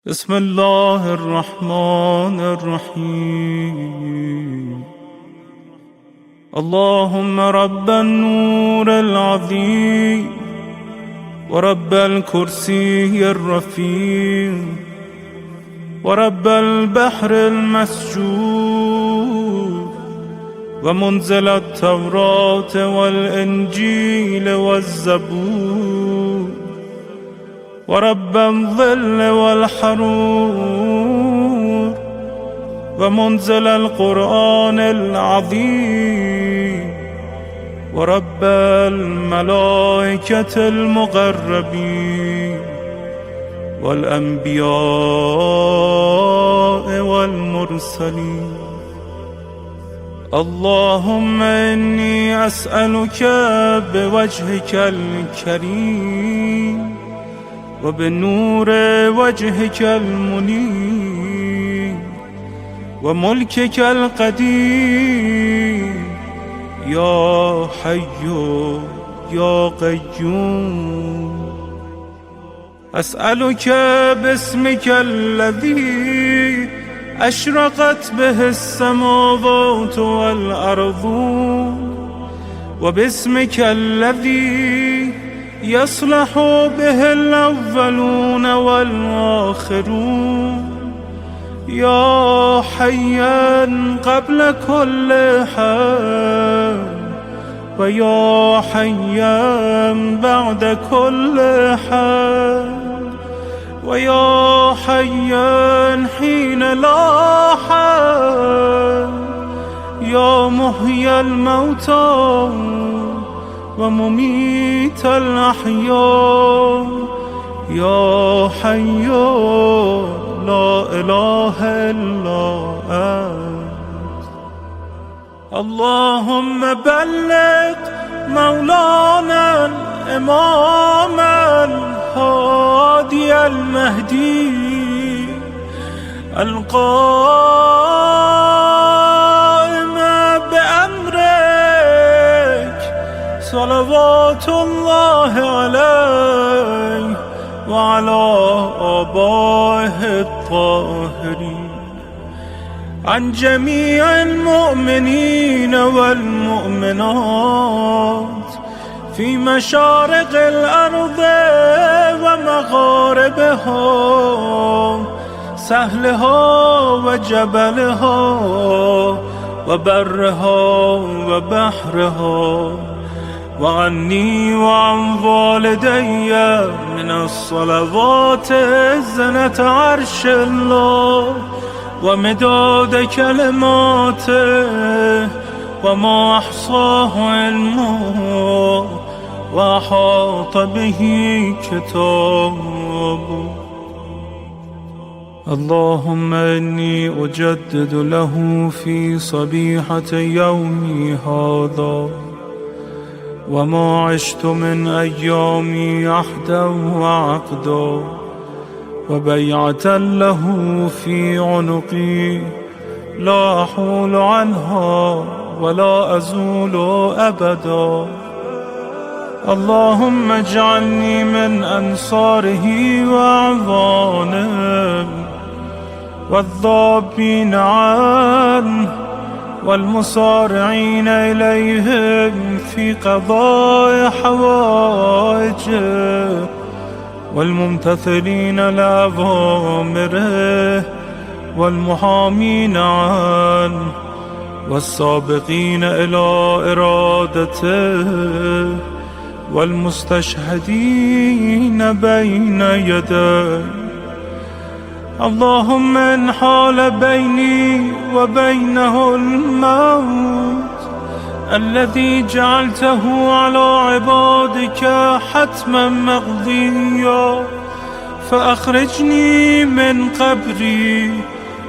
بسم الله الرحمن الرحيم. اللهم رب النور العظيم ورب الكرسي الرفيع ورب البحر المسجور ومنزل التوراة والإنجيل والزبور ورب الظل والحرور ومنزل القرآن العظيم ورب الملائكة المقربين والأنبياء والمرسلين. اللهم إني أسألك بوجهك الكريم وبنور وجهك المنير وملكك القديم يا حي يا قيوم. أسألك باسمك الذي أشرقت به السماوات والأرض وباسمك الذي يصلح به الأولون والآخرون يا حيا قبل كل حي ويا حيا بعد كل حي ويا حيا حين لا حي يا محيي الموتى ومميت الأحياء يا حي لا إله إلا أنت. اللهم بلغ مولانا الإمام الهادي المهدي القائم بأمرك صلوات الله عليه وعلى آبائه الطاهرين عن جميع المؤمنين والمؤمنات في مشارق الأرض ومغاربها سهلها وجبلها وبرها وبحرها وعني وعن والدي من الصلوات زنة عرش الله ومداد كلماته وما أحصاه علمه وأحاط به كتابه. اللهم إني أجدد له في صبيحة يومي هذا وما عشت من أيامي عهدا وعقدا وبيعة له في عنقي لا أحول عنها ولا أزول أبدا. اللهم اجعلني من أنصاره وأعوانه والذابين عنه والمصارعين إليهم في قضاء حوائجه والممتثلين لأوامره والمحامين عنه والسابقين إلى إرادته والمستشهدين بين يديه. اللهم إن حال بيني وبينه الموت الذي جعلته على عبادك حتما مقضيا فأخرجني من قبري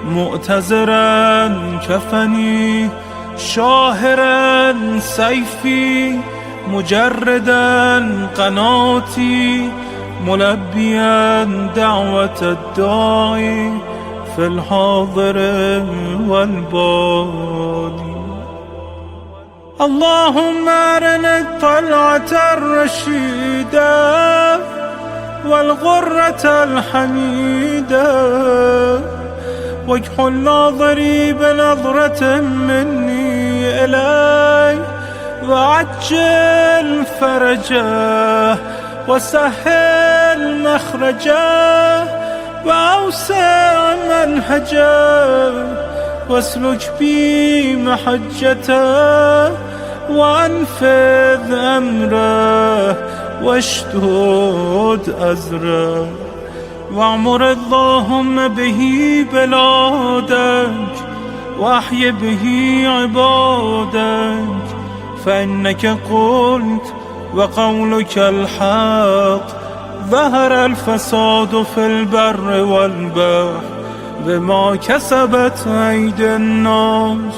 مؤتزرا كفني شاهرا سيفي مجردا قناتي ملبيا دعوة الداعي في الحاضر والبادي. اللهم أرنا الطلعة الرشيدة والغرة الحميدة، وجه ناظري بنظرة مني إلي، وعجل فرجه وسهل مخرجه، وأوسع منهجه، واسلك بي محجته، وأنفذ أمره، واشدد أزره، واعمر اللهم به بلادك، واحي به عبادك، فإنك قلت وقولك الحق، ظهر الفساد في البر والبحر بما كسبت أيدي الناس،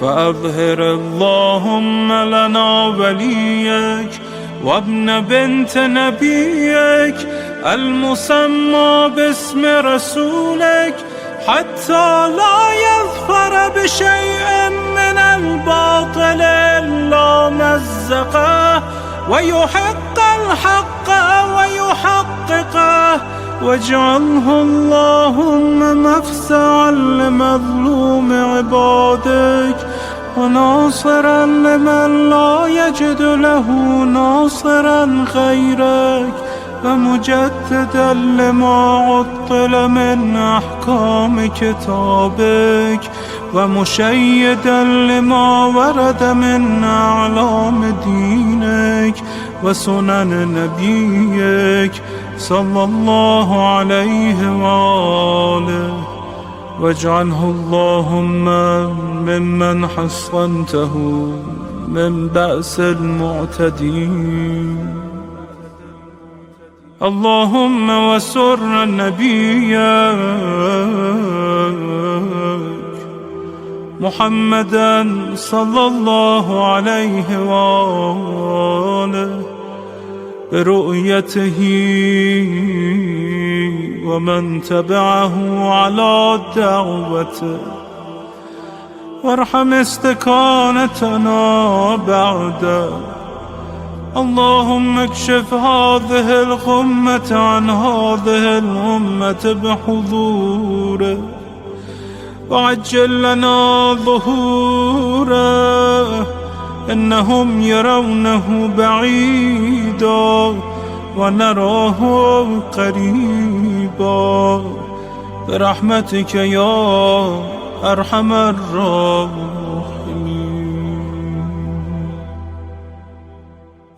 فأظهر اللهم لنا وليك وابن بنت نبيك المسمى باسم رسولك، حتى لا يظفر بشيء من الباطل إلا مزقه، ويحق الحق ويحققه، واجعله اللهم مفزعا لمظلوم عبادك، وناصرا لمن لا يجد له ناصرا غيرك، ومجددا لما عطل من أحكام كتابك، ومشيدا لما ورد من أعلام دينك وسنن نبيك صلى الله عليه وآله، واجعله اللهم ممن حصنته من بأس المعتدين. اللهم وسر نبيك محمدا صلى الله عليه وآله برؤيته ومن تبعه على دعوته، وارحم استكانتنا بعده. اللهم اكشف هذه الغمة عن هذه الأمة بحضوره، وعجل لنا ظهوره، إنهم يرونه بعيدا ونراه قريبا، برحمتك يا أرحم الراحمين.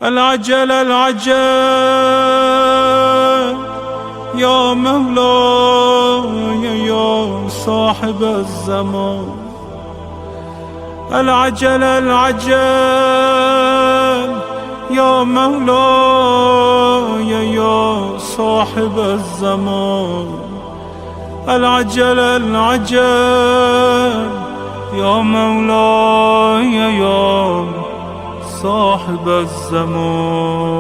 العجل العجل يا مولاي يا صاحب الزمان، العجل العجل يا مولاي يا صاحب الزمان، العجل العجل يا مولاي يا صاحب الزمان.